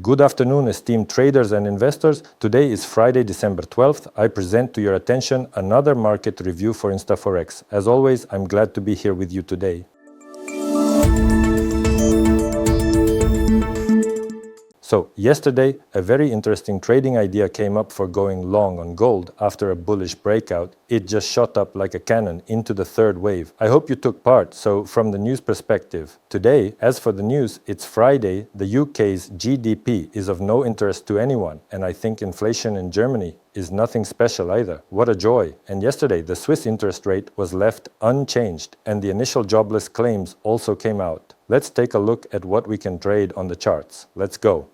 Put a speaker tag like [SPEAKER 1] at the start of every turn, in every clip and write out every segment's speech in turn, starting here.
[SPEAKER 1] Good afternoon, esteemed traders and investors. Today is Friday, December 12th. I present to your attention another market review for Forex. As always, I'm glad to be here with you today. So, yesterday, a very interesting trading idea came up for going long on gold after a bullish breakout. It just shot up like a cannon into the third wave. I hope you took part. So, from the news perspective, today, as for the news, it's Friday. The UK's GDP is of no interest to anyone, and I think inflation in Germany is nothing special either. What a joy. And yesterday, the Swiss interest rate was left unchanged, and the initial jobless claims also came out. Let's take a look at what we can trade on the charts. Let's go.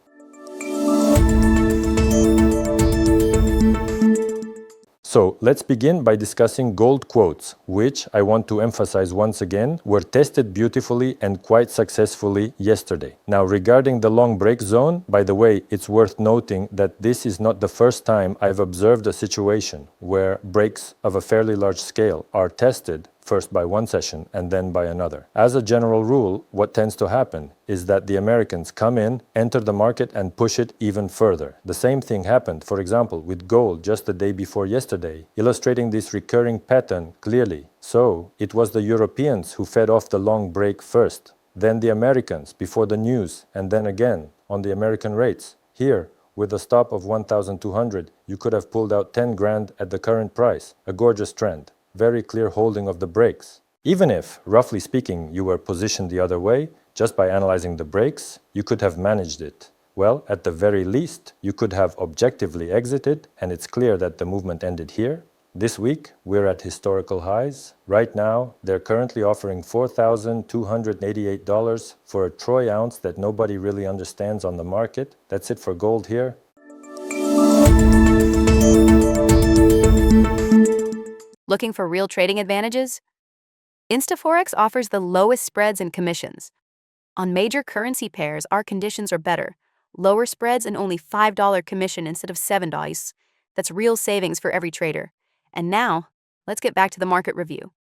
[SPEAKER 1] So let's begin by discussing gold quotes, which, I want to emphasize once again, were tested beautifully and quite successfully yesterday. Now, regarding the long break zone, by the way, it's worth noting that this is not the first time I've observed a situation where breaks of a fairly large scale are tested first by one session and then by another. As a general rule, what tends to happen is that the Americans come in, enter the market and push it even further. The same thing happened, for example, with gold just the day before yesterday, illustrating this recurring pattern clearly. So, it was the Europeans who fed off the long break first, then the Americans before the news, and then again on the American rates. Here, with a stop of 1,200, you could have pulled out 10 grand at the current price. A gorgeous trend. Very clear holding of the breaks. Even if, roughly speaking, you were positioned the other way, just by analyzing the breaks, you could have managed it. Well, at the very least, you could have objectively exited, and it's clear that the movement ended here. This week, we're at historical highs. Right now, they're currently offering $4,288 for a troy ounce that nobody really understands on the market. That's it for gold here.
[SPEAKER 2] Looking for real trading advantages? Forex offers the lowest spreads and commissions. On major currency pairs, our conditions are better. Lower spreads and only $5 commission instead of $7. That's real savings for every trader. And now, let's get back to the market review.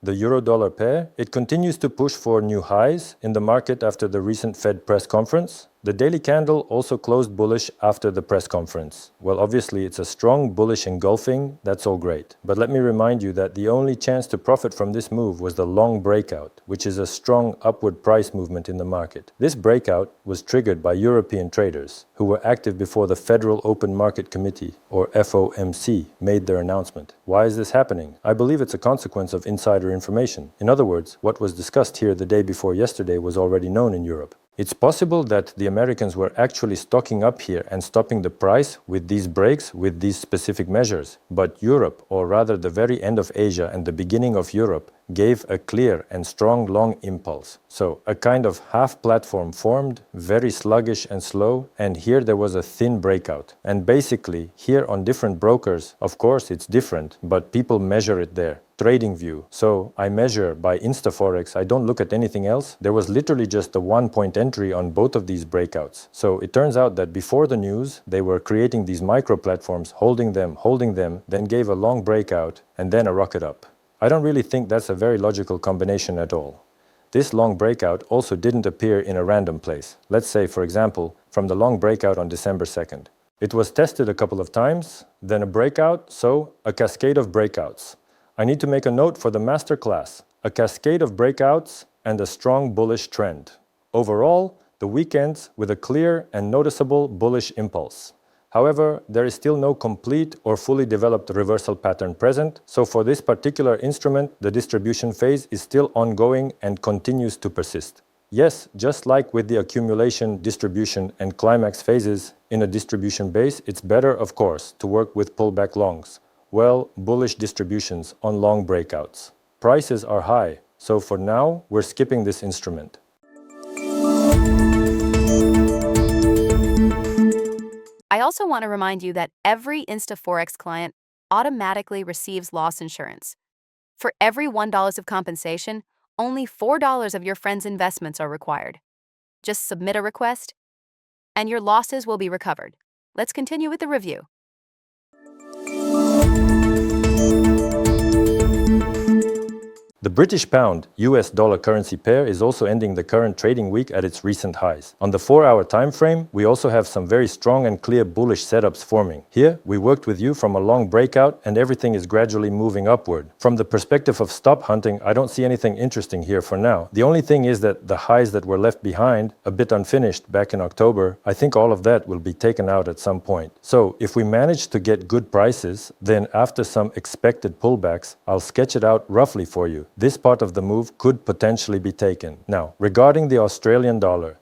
[SPEAKER 1] The euro-dollar pair, it continues to push for new highs in the market after the recent Fed press conference. The daily candle also closed bullish after the press conference. Well, obviously, it's a strong bullish engulfing. That's all great. But let me remind you that the only chance to profit from this move was the long breakout, which is a strong upward price movement in the market. This breakout was triggered by European traders who were active before the Federal Open Market Committee, or FOMC, made their announcement. Why is this happening? I believe it's a consequence of insider information. In other words, what was discussed here the day before yesterday was already known in Europe. It's possible that the Americans were actually stocking up here and stopping the price with these breaks, with these specific measures. But Europe, or rather the very end of Asia and the beginning of Europe, gave a clear and strong long impulse. So a kind of half platform formed, very sluggish and slow, and here there was a thin breakout. And basically, here on different brokers, of course it's different, but people measure it there. Trading view. So I measure by Forex. I don't look at anything else. There was literally just a 1-point entry on both of these breakouts. So it turns out that before the news, they were creating these micro platforms, holding them, then gave a long breakout, and then a rocket up. I don't really think that's a very logical combination at all. This long breakout also didn't appear in a random place. Let's say, for example, from the long breakout on December 2nd. It was tested a couple of times, then a breakout, so a cascade of breakouts. I need to make a note for the masterclass. A cascade of breakouts and a strong bullish trend. Overall, the weekends with a clear and noticeable bullish impulse. However, there is still no complete or fully developed reversal pattern present, so for this particular instrument, the distribution phase is still ongoing and continues to persist. Yes, just like with the accumulation, distribution, and climax phases in a distribution base, it's better, of course, to work with pullback longs. Well, bullish distributions on long breakouts. Prices are high, so for now, we're skipping this instrument.
[SPEAKER 2] I also want to remind you that every Forex client automatically receives loss insurance. For every $1 of compensation, only $4 of your friend's investments are required. Just submit a request, and your losses will be recovered. Let's continue with the review.
[SPEAKER 1] The British pound US dollar currency pair is also ending the current trading week at its recent highs. On the 4-hour time frame, we also have some very strong and clear bullish setups forming. Here, we worked with you from a long breakout and everything is gradually moving upward. From the perspective of stop hunting, I don't see anything interesting here for now. The only thing is that the highs that were left behind, a bit unfinished back in October, I think all of that will be taken out at some point. So, if we manage to get good prices, then after some expected pullbacks, I'll sketch it out roughly for you. This part of the move could potentially be taken. Now, regarding the Australian dollar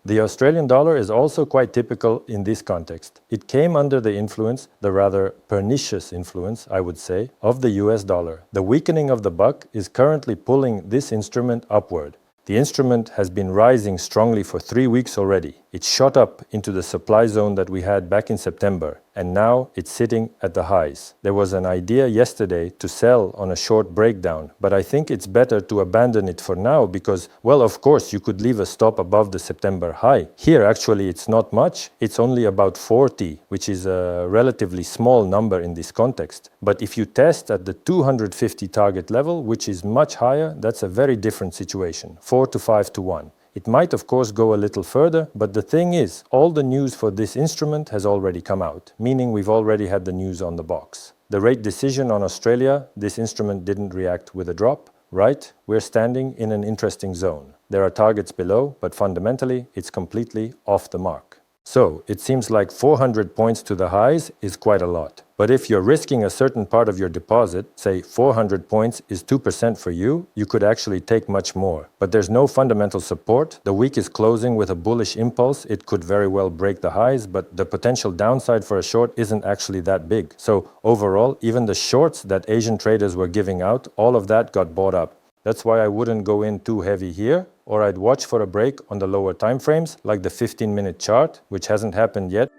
[SPEAKER 1] is also quite typical in this context. It came under the influence, the rather pernicious influence, I would say, of the US dollar. The weakening of the buck is currently pulling this instrument upward. The instrument has been rising strongly for 3 weeks already. It shot up into the supply zone that we had back in September, and now it's sitting at the highs. There was an idea yesterday to sell on a short breakdown, but I think it's better to abandon it for now because, well, of course, you could leave a stop above the September high. Here, actually, it's not much. It's only about 40, which is a relatively small number in this context. But if you test at the 250 target level, which is much higher, that's a very different situation, 4 to 5 to 1. It might, of course, go a little further, but the thing is, all the news for this instrument has already come out, meaning we've already had the news on the box. The rate decision on Australia, this instrument didn't react with a drop, right? We're standing in an interesting zone. There are targets below, but fundamentally, it's completely off the mark. So, it seems like 400 points to the highs is quite a lot. But if you're risking a certain part of your deposit, say 400 points is 2% for you, you could actually take much more. But there's no fundamental support. The week is closing with a bullish impulse. It could very well break the highs, but the potential downside for a short isn't actually that big. So overall, even the shorts that Asian traders were giving out, all of that got bought up. That's why I wouldn't go in too heavy here, or I'd watch for a break on the lower time frames, like the 15-minute chart, which hasn't happened yet.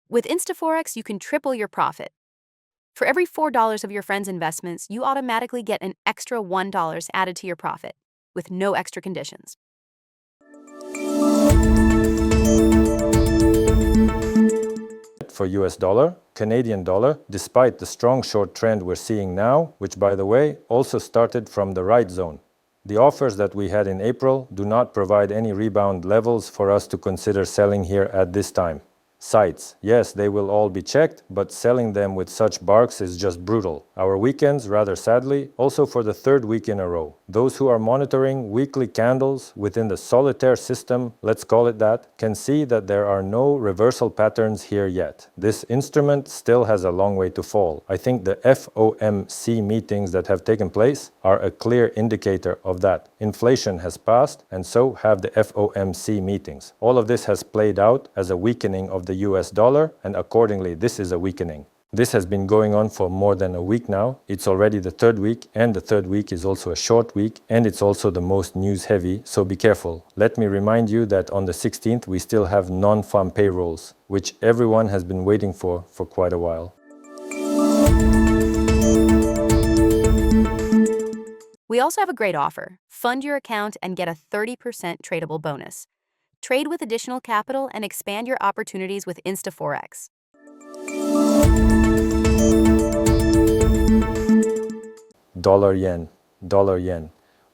[SPEAKER 2] With InstaForex, you can triple your profit. For every $4 of your friend's investments, you automatically get an extra $1 added to your profit, with no extra conditions.
[SPEAKER 1] For US dollar, Canadian dollar, despite the strong short trend we're seeing now, which by the way also started from the right zone. The offers that we had in April do not provide any rebound levels for us to consider selling here at this time. Sites, yes, they will all be checked, but selling them with such barks is just brutal. Our weekends, rather sadly, also for the third week in a row. Those who are monitoring weekly candles within the solitaire system, let's call it that, can see that there are no reversal patterns here yet. This instrument still has a long way to fall. I think the FOMC meetings that have taken place are a clear indicator of that. Inflation has passed, and so have the FOMC meetings. All of this has played out as a weakening of the US dollar, and accordingly, this is a weakening. This has been going on for more than a week now. It's already the third week, and the third week is also a short week, and it's also the most news heavy, so be careful. Let me remind you that on the 16th, we still have non-farm payrolls, which everyone has been waiting for quite a while.
[SPEAKER 2] We also have a great offer. Fund your account and get a 30% tradable bonus. Trade with additional capital and expand your opportunities with InstaForex.
[SPEAKER 1] Dollar yen.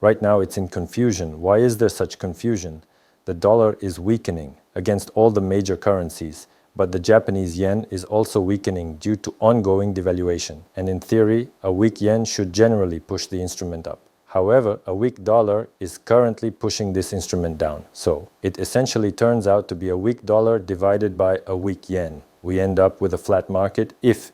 [SPEAKER 1] Right now it's in confusion. Why is there such confusion? The dollar is weakening against all the major currencies, but the Japanese yen is also weakening due to ongoing devaluation. And in theory, a weak yen should generally push the instrument up. However, a weak dollar is currently pushing this instrument down. So it essentially turns out to be a weak dollar divided by a weak yen. We end up with a flat market if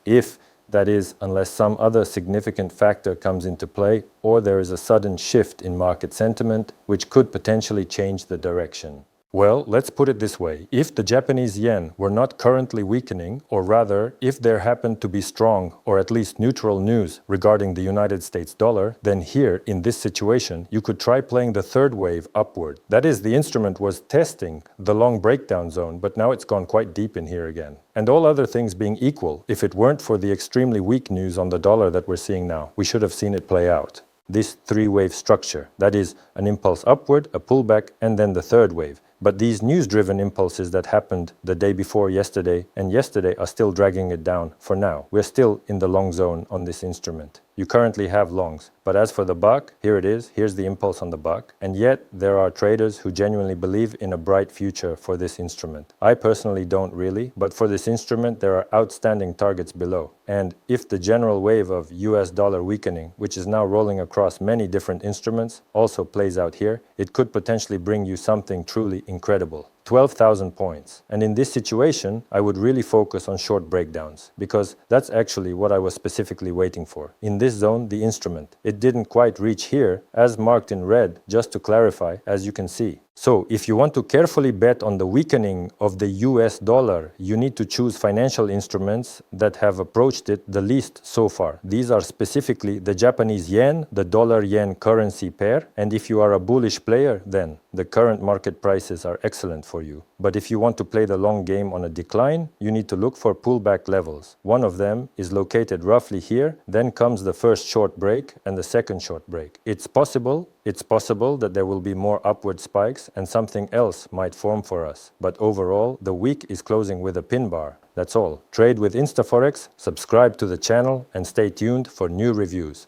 [SPEAKER 1] that is, unless some other significant factor comes into play or there is a sudden shift in market sentiment which could potentially change the direction. Well, let's put it this way. If the Japanese yen were not currently weakening, or rather, if there happened to be strong or at least neutral news regarding the United States dollar, then here, in this situation, you could try playing the third wave upward. That is, the instrument was testing the long breakdown zone, but now it's gone quite deep in here again. And all other things being equal, if it weren't for the extremely weak news on the dollar that we're seeing now, we should have seen it play out. This three-wave structure, that is, an impulse upward, a pullback, and then the third wave. But these news-driven impulses that happened the day before yesterday and yesterday are still dragging it down for now. We're still in the long zone on this instrument. You currently have longs, but as for the buck, here it is, here's the impulse on the buck, and yet there are traders who genuinely believe in a bright future for this instrument. I personally don't really, but for this instrument there are outstanding targets below. And if the general wave of US dollar weakening, which is now rolling across many different instruments, also plays out here, it could potentially bring you something truly incredible. 12,000 points. And in this situation, I would really focus on short breakdowns, because that's actually what I was specifically waiting for. In this zone, the instrument, it didn't quite reach here, as marked in red, just to clarify, as you can see. So, if you want to carefully bet on the weakening of the US dollar, you need to choose financial instruments that have approached it the least so far. These are specifically the Japanese yen, the dollar-yen currency pair, and if you are a bullish player, then the current market prices are excellent for you. But if you want to play the long game on a decline, you need to look for pullback levels. One of them is located roughly here, then comes the first short break and the second short break. It's possible that there will be more upward spikes and something else might form for us. But overall, the week is closing with a pin bar. That's all. Trade with InstaForex, subscribe to the channel and stay tuned for new reviews.